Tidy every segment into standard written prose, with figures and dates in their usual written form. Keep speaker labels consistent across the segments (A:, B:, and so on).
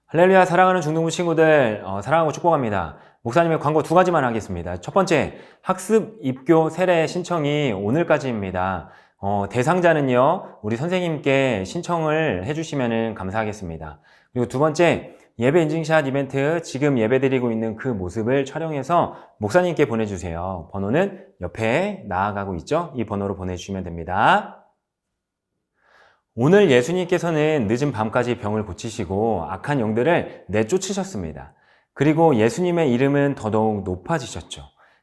A: 할렐루야. 사랑하는 중등부 친구들, 사랑하고 축복합니다. 목사님의 광고 두 가지만 하겠습니다. 첫 번째, 학습 입교 세례 신청이 오늘까지입니다. 대상자는요, 우리 선생님께 신청을 해주시면 감사하겠습니다. 그리고 두 번째, 예배 인증샷 이벤트 지금 예배 드리고 있는 그 모습을 촬영해서 목사님께 보내주세요. 번호는 옆에 나아가고 있죠? 이 번호로 보내주시면 됩니다. 오늘 예수님께서는 늦은 밤까지 병을 고치시고 악한 영들을 내쫓으셨습니다. 그리고 예수님의 이름은 더더욱 높아지셨죠.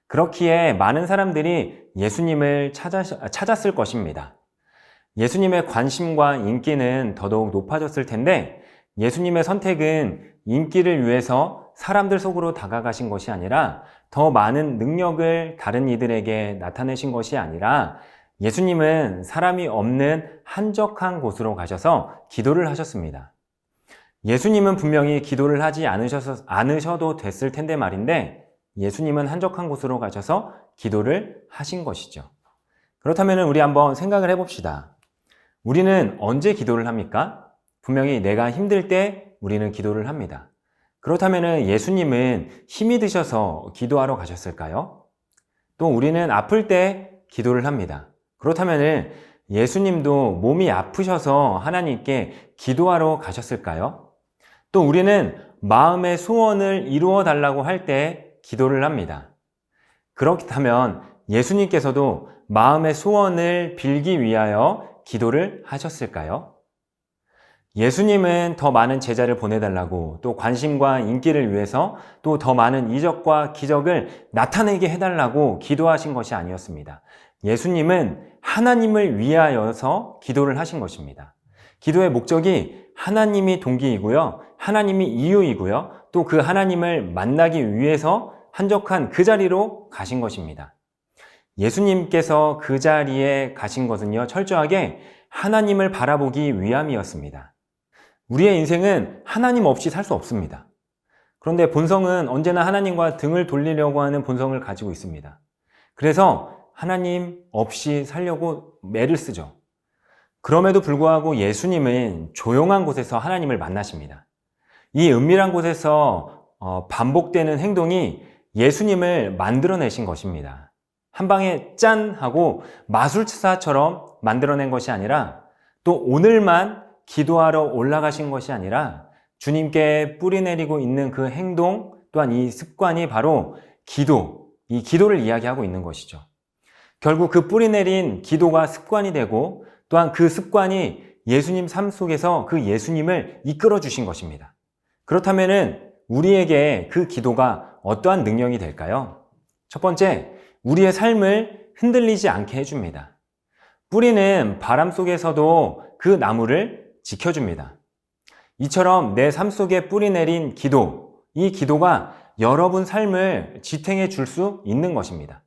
A: 그렇기에 많은 사람들이 예수님을 찾았을 것입니다. 예수님의 관심과 인기는 더더욱 높아졌을 텐데 예수님의 선택은 인기를 위해서 사람들 속으로 다가가신 것이 아니라 더 많은 능력을 다른 이들에게 나타내신 것이 아니라 예수님은 사람이 없는 한적한 곳으로 가셔서 기도를 하셨습니다. 예수님은 분명히 기도를 하지 않으셔도 됐을 텐데 말인데 예수님은 한적한 곳으로 가셔서 기도를 하신 것이죠. 그렇다면 우리 한번 생각을 해봅시다. 우리는 언제 기도를 합니까? 분명히 내가 힘들 때 우리는 기도를 합니다. 그렇다면 예수님은 힘이 드셔서 기도하러 가셨을까요? 또 우리는 아플 때 기도를 합니다. 그렇다면 예수님도 몸이 아프셔서 하나님께 기도하러 가셨을까요? 또 우리는 마음의 소원을 이루어 달라고 할 때 기도를 합니다. 그렇다면 예수님께서도 마음의 소원을 빌기 위하여 기도를 하셨을까요? 예수님은 더 많은 제자를 보내달라고 또 관심과 인기를 위해서 또 더 많은 이적과 기적을 나타내게 해달라고 기도하신 것이 아니었습니다. 예수님은 하나님을 위하여서 기도를 하신 것입니다. 기도의 목적이 하나님이 동기이고요. 하나님이 이유이고요. 또 그 하나님을 만나기 위해서 한적한 그 자리로 가신 것입니다. 예수님께서 그 자리에 가신 것은요, 철저하게 하나님을 바라보기 위함이었습니다. 우리의 인생은 하나님 없이 살 수 없습니다. 그런데 본성은 언제나 하나님과 등을 돌리려고 하는 본성을 가지고 있습니다. 그래서 하나님 없이 살려고 매를 쓰죠. 그럼에도 불구하고 예수님은 조용한 곳에서 하나님을 만나십니다. 이 은밀한 곳에서 반복되는 행동이 예수님을 만들어내신 것입니다. 한 방에 짠 하고 마술사처럼 만들어낸 것이 아니라 또 오늘만 기도하러 올라가신 것이 아니라 주님께 뿌리내리고 있는 그 행동 또한 이 습관이 바로 이 기도를 이야기하고 있는 것이죠. 결국 그 뿌리내린 기도가 습관이 되고 또한 그 습관이 예수님 삶 속에서 그 예수님을 이끌어 주신 것입니다. 그렇다면 우리에게 그 기도가 어떠한 능력이 될까요? 첫 번째, 우리의 삶을 흔들리지 않게 해줍니다. 뿌리는 바람 속에서도 그 나무를 지켜줍니다. 이처럼 내 삶 속에 뿌리내린 기도, 이 기도가 여러분 삶을 지탱해 줄 수 있는 것입니다.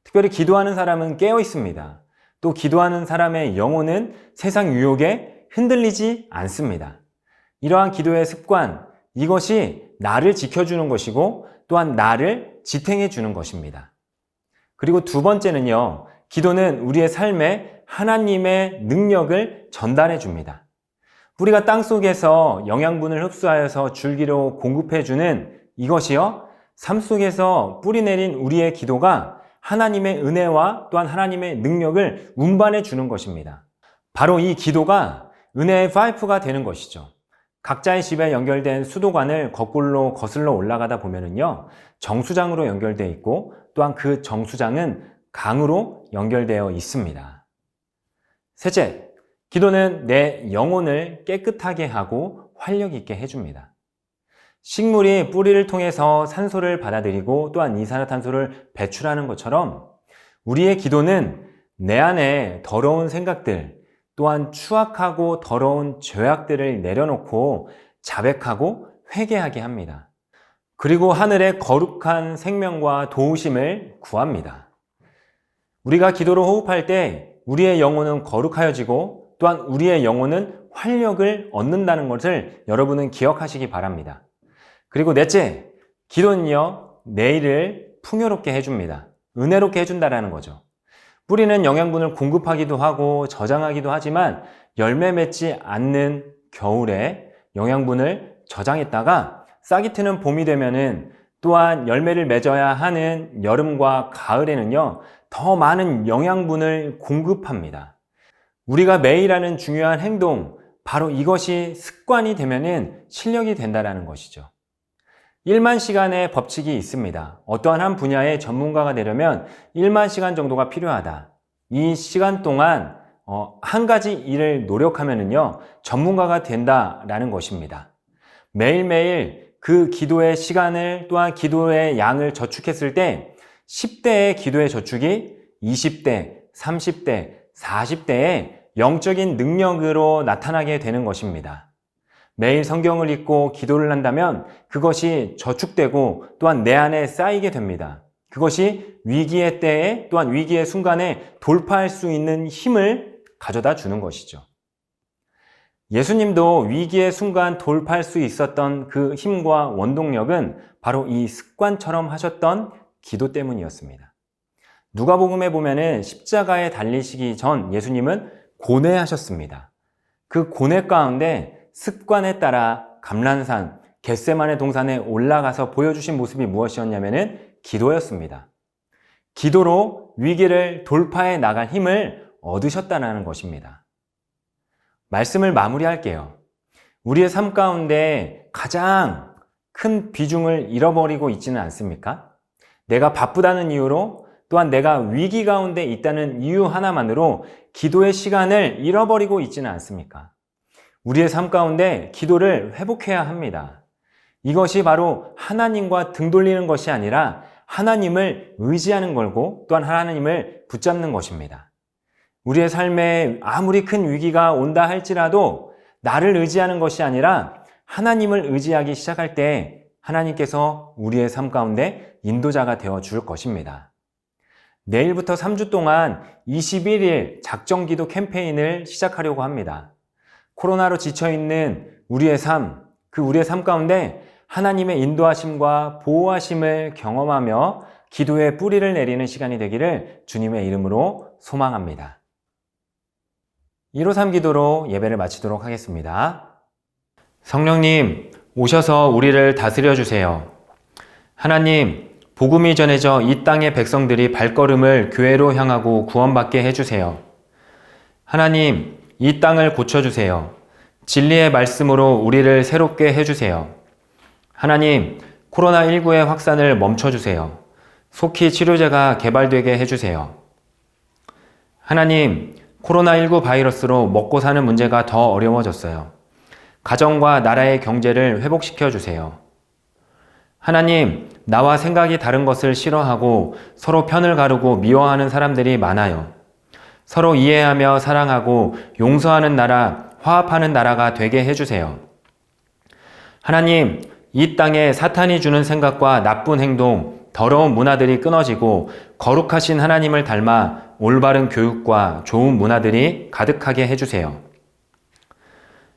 A: 특별히 기도하는 사람은 깨어 있습니다. 또 기도하는 사람의 영혼은 세상 유혹에 흔들리지 않습니다. 이러한 기도의 습관, 이것이 나를 지켜주는 것이고 또한 나를 지탱해 주는 것입니다. 그리고 두 번째는요, 기도는 우리의 삶에 하나님의 능력을 전달해 줍니다. 뿌리가 땅 속에서 영양분을 흡수하여서 줄기로 공급해 주는 이것이요, 삶 속에서 뿌리 내린 우리의 기도가 하나님의 은혜와 또한 하나님의 능력을 운반해 주는 것입니다. 바로 이 기도가 은혜의 파이프가 되는 것이죠. 각자의 집에 연결된 수도관을 거꾸로 거슬러 올라가다 보면은요, 정수장으로 연결되어 있고 또한 그 정수장은 강으로 연결되어 있습니다. 셋째, 기도는 내 영혼을 깨끗하게 하고 활력 있게 해줍니다. 식물이 뿌리를 통해서 산소를 받아들이고 또한 이산화탄소를 배출하는 것처럼 우리의 기도는 내 안에 더러운 생각들 또한 추악하고 더러운 죄악들을 내려놓고 자백하고 회개하게 합니다. 그리고 하늘의 거룩한 생명과 도우심을 구합니다. 우리가 기도로 호흡할 때 우리의 영혼은 거룩하여지고 또한 우리의 영혼은 활력을 얻는다는 것을 여러분은 기억하시기 바랍니다. 그리고 넷째, 기도는요, 내일을 풍요롭게 해줍니다. 은혜롭게 해준다는 거죠. 뿌리는 영양분을 공급하기도 하고 저장하기도 하지만 열매 맺지 않는 겨울에 영양분을 저장했다가 싹이 트는 봄이 되면은 또한 열매를 맺어야 하는 여름과 가을에는요, 더 많은 영양분을 공급합니다. 우리가 매일 하는 중요한 행동, 바로 이것이 습관이 되면은 실력이 된다는 것이죠. 1만 시간의 법칙이 있습니다. 어떠한 한 분야의 전문가가 되려면 1만 시간 정도가 필요하다. 이 시간 동안 한 가지 일을 노력하면은요, 전문가가 된다라는 것입니다. 매일매일 그 기도의 시간을 또한 기도의 양을 저축했을 때 10대의 기도의 저축이 20대, 30대, 40대의 영적인 능력으로 나타나게 되는 것입니다. 매일 성경을 읽고 기도를 한다면 그것이 저축되고 또한 내 안에 쌓이게 됩니다. 그것이 위기의 때에 또한 위기의 순간에 돌파할 수 있는 힘을 가져다 주는 것이죠. 예수님도 위기의 순간 돌파할 수 있었던 그 힘과 원동력은 바로 이 습관처럼 하셨던 기도 때문이었습니다. 누가복음에 보면은 십자가에 달리시기 전 예수님은 고뇌하셨습니다. 그 고뇌 가운데 습관에 따라 감람산, 겟세마네 동산에 올라가서 보여주신 모습이 무엇이었냐면은 기도였습니다. 기도로 위기를 돌파해 나갈 힘을 얻으셨다는 것입니다. 말씀을 마무리할게요. 우리의 삶 가운데 가장 큰 비중을 잃어버리고 있지는 않습니까? 내가 바쁘다는 이유로 또한 내가 위기 가운데 있다는 이유 하나만으로 기도의 시간을 잃어버리고 있지는 않습니까? 우리의 삶 가운데 기도를 회복해야 합니다. 이것이 바로 하나님과 등 돌리는 것이 아니라 하나님을 의지하는 거고 또한 하나님을 붙잡는 것입니다. 우리의 삶에 아무리 큰 위기가 온다 할지라도 나를 의지하는 것이 아니라 하나님을 의지하기 시작할 때 하나님께서 우리의 삶 가운데 인도자가 되어 줄 것입니다. 내일부터 3주 동안 21일 작정기도 캠페인을 시작하려고 합니다. 코로나로 지쳐있는 우리의 삶, 그 우리의 삶 가운데 하나님의 인도하심과 보호하심을 경험하며 기도의 뿌리를 내리는 시간이 되기를 주님의 이름으로 소망합니다. 153 기도로 예배를 마치도록 하겠습니다. 성령님, 오셔서 우리를 다스려 주세요. 하나님, 복음이 전해져 이 땅의 백성들이 발걸음을 교회로 향하고 구원받게 해주세요. 하나님, 이 땅을 고쳐주세요. 진리의 말씀으로 우리를 새롭게 해주세요. 하나님, 코로나19의 확산을 멈춰주세요. 속히 치료제가 개발되게 해주세요. 하나님, 코로나19 바이러스로 먹고 사는 문제가 더 어려워졌어요. 가정과 나라의 경제를 회복시켜 주세요. 하나님, 나와 생각이 다른 것을 싫어하고 서로 편을 가르고 미워하는 사람들이 많아요. 서로 이해하며 사랑하고 용서하는 나라, 화합하는 나라가 되게 해주세요. 하나님, 이 땅에 사탄이 주는 생각과 나쁜 행동, 더러운 문화들이 끊어지고 거룩하신 하나님을 닮아 올바른 교육과 좋은 문화들이 가득하게 해주세요.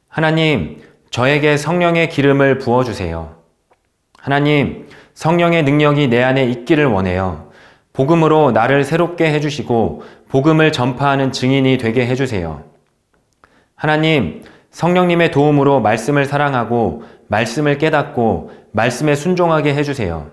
A: 하나님, 저에게 성령의 기름을 부어주세요. 하나님, 성령의 능력이 내 안에 있기를 원해요. 복음으로 나를 새롭게 해주시고 복음을 전파하는 증인이 되게 해주세요. 하나님, 성령님의 도움으로 말씀을 사랑하고 말씀을 깨닫고 말씀에 순종하게 해주세요.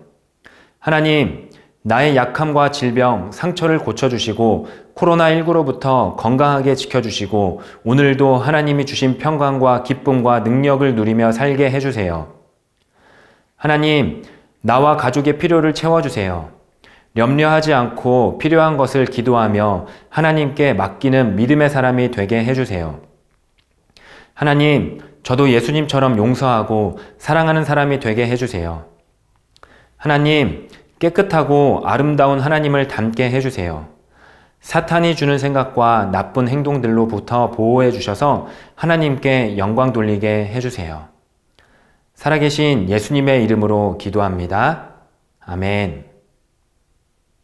A: 하나님, 나의 약함과 질병, 상처를 고쳐주시고 코로나19로부터 건강하게 지켜주시고 오늘도 하나님이 주신 평강과 기쁨과 능력을 누리며 살게 해주세요. 하나님, 나와 가족의 필요를 채워주세요. 염려하지 않고 필요한 것을 기도하며 하나님께 맡기는 믿음의 사람이 되게 해주세요. 하나님, 저도 예수님처럼 용서하고 사랑하는 사람이 되게 해주세요. 하나님, 깨끗하고 아름다운 하나님을 닮게 해주세요. 사탄이 주는 생각과 나쁜 행동들로부터 보호해 주셔서 하나님께 영광 돌리게 해주세요. 살아계신 예수님의 이름으로 기도합니다. 아멘.